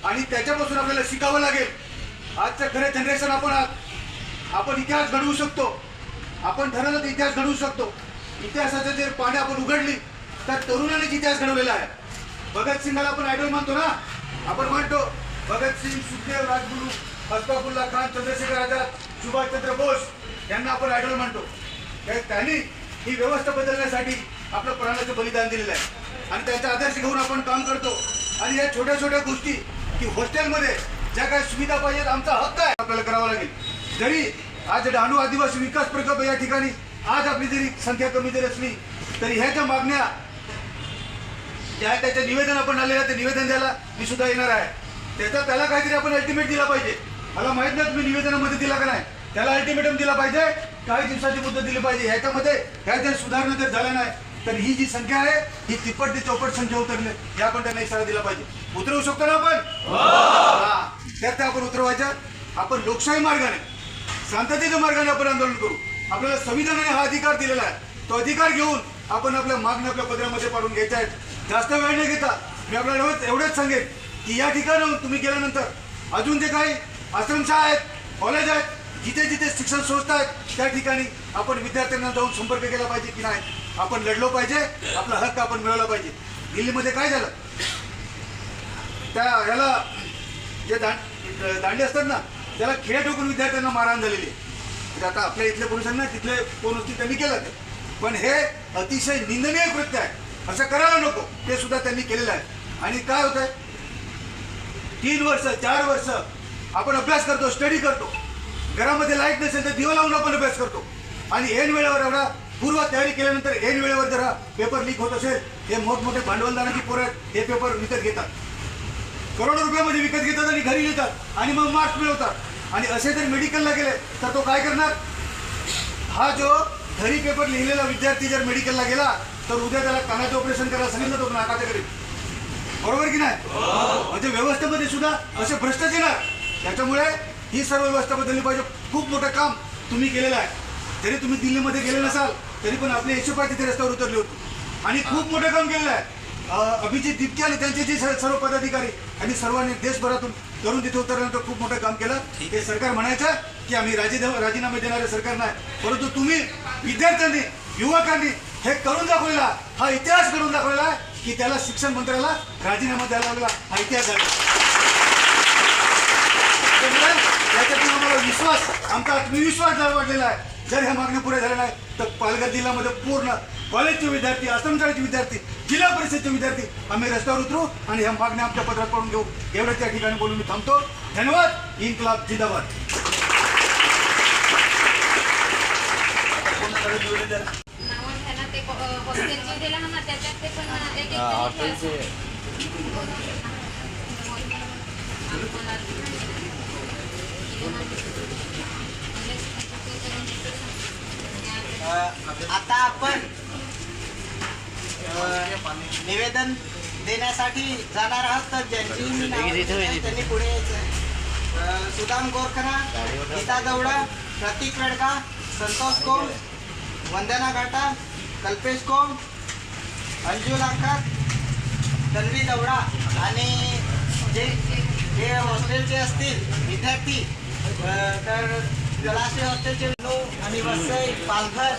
आणि त्याच्यापासून आपल्याला शिकावं लागेल। आजचं खरे जनरेशन आपण इतिहास घडवू शकतो, आपण ठरवलं तर इतिहास घडवू शकतो। इतिहासाचं जर पाने आपण उघडली तर तरुणांनीच इतिहास घडवलेला आहे। भगतसिंगाला आपण आयडॉल मानतो ना, आपण म्हणतो भगतसिंग, सुखदेव, राजगुरू, अशफाकुल्ला खान, चंद्रशेखर आझाद, सुभाषचंद्र बोस यांना आपण आयडॉल मानतो। त्यांनी ही व्यवस्था बदलण्यासाठी आपलं प्राणाचं बलिदान दिलेलं आहे आणि त्यांचा आदर्श घेऊन आपण काम करतो। आणि या छोट्या छोट्या गोष्टी की हॉस्टेलमध्ये ज्या काही सुविधा पाहिजेत, आमचा हक्क आहे, आपल्याला करावा लागेल। जरी आज डहाणू आदिवासी विकास प्रकल्प या ठिकाणी आज आपली जरी संख्या कमी जरी असली तरी ह्या ज्या मागण्या ज्या त्याचं निवेदन आपण आलेलं ते निवेदन द्यायला मी सुद्धा येणार आहे। त्याला काहीतरी आपण अल्टिमेट दिला पाहिजे। मला माहित नाही तुम्ही निवेदनामध्ये दिला का नाही, त्याला अल्टिमेटम दिला पाहिजे, काही दिवसाची मुदत दिली पाहिजे। ह्याच्यामध्ये ह्या जर सुधारणा जर झाल्या नाही तर ही जी संख्या आहे ही तिप्पट ते चौपट संख्या उतरली, या पण त्यांना इशारा दिला पाहिजे। उतरवू शकतो ना आपण? त्या आपण उतरवायच्या। आपण लोकशाही मार्गाने, शांततेच्या मार्गाने आपण आंदोलन करू। आपल्याला संविधानाने हा अधिकार दिलेला आहे, तो अधिकार घेऊन आपण आपल्या मागण्या आपल्या पदरामध्ये पाडून घ्यायच्या आहेत। जास्त वेळ न घेता मी आपल्याला एवढंच सांगेन की या ठिकाणी तुम्ही गेल्यानंतर अजून जे काही आश्रमशाळा आहेत, कॉलेज आहेत, जिथे जिथे शिक्षण संस्था आहेत त्या ठिकाणी आपण विद्यार्थ्यांना जाऊन संपर्क केला पाहिजे की नाही, आपण लढलो पाहिजे, आपला हक्क आपण मिळवला पाहिजे। दिल्लीमध्ये काय झालं, त्या ह्याला जे दांडे असतात ना त्याला खेळ ठोकून विद्यार्थ्यांना मारहाण झालेली आहे। आता आपल्या इथल्या पोलिसांना तिथले पोलीस त्यांनी केलं ते, पण हे अतिशय निंदनीय कृत्य आहे, असं करायला नको, ते सुद्धा त्यांनी केलेलं आहे। आणि काय होत आहे, 3 वर्ष 4 वर्ष आपण अभ्यास करतो, स्टडी करतो, घरामध्ये लाईट नसेल तर दिवा लावून आपण अभ्यास करतो आणि ऐन वेळेवर एवढा पूर्व तयारी केल्यानंतर ऐन वेळेवर जर पेपर लीक होत असेल, हे मोठमोठे भांडवलदारांची पोरं हे पेपर विकत घेतात, करोडो रुपयामध्ये विकत घेतात आणि घरी येतात आणि मग मार्क्स मिळवतात। आणि असे जर मेडिकलला गेले तर तो काय करणार, हा जो घरी पेपर लिहिलेला विद्यार्थी जर मेडिकलला गेला तर उद्या त्याला कानाचं ऑपरेशन करायला सांगितलं तो नाकाच्या घरी, बरोबर की नाही? म्हणजे व्यवस्थेमध्ये सुद्धा असे भ्रष्टाचार येणार, त्याच्यामुळे ही सर्व व्यवस्था बदलली पाहिजे। खूप मोठं काम तुम्ही केलेलं आहे, जरी तुम्ही दिल्लीमध्ये गेले नसाल तरी पण आपले यशोपाय तिथे रस्त्यावर उतरले होते आणि खूप मोठं काम केलेलं आहे। अभिजित दिपके आणि त्यांचे जे सर्व पदाधिकारी आणि सर्वांनी देशभरातून करून तिथे उतरल्यानंतर खूप मोठं काम केलं। हे सरकार म्हणायचं की आम्ही राजीनामे देणारे सरकार नाही, परंतु तुम्ही विद्यार्थ्यांनी, युवकांनी हे करून दाखवलेला, हा इतिहास करून दाखवलेला आहे की त्याला शिक्षण मंत्र्याला राजीनामा द्यायला लागला, हा इतिहास आहे। त्याच्यातून आम्हाला विश्वास, आमचा आत्मविश्वास वाढलेला आहे। जर ह्या मागण्या पुऱ्या झाल्या नाही तर पालघर जिल्ह्यामध्ये पूर्ण कॉलेजचे विद्यार्थी, आश्रमशाळेचे विद्यार्थी, जिल्हा परिषदचे विद्यार्थी आम्ही रस्त्यावर उतरू आणि ह्या मागण्या आमच्या पत्रात पडून घेऊ। एवढंच त्या ठिकाणी बोलून मी थांबतो। धन्यवाद। इन्कलाब जिंदाबाद। आता आपण निवेदन देण्यासाठी जाणार आहात, तर ज्यांची मी नावं त्यांनी पुढे यायचं। सुदाम गोरखना, गीता दौडा, प्रतीक वेडका, संतोष कोम, वंदना घाटा, कल्पेश कोम, अंजू लाखर, तन्वी दौडा आणि जे हॉस्टेलचे असतील विद्यार्थी तर जलाशय हॉस्टेलचे आणि वसई, पालघर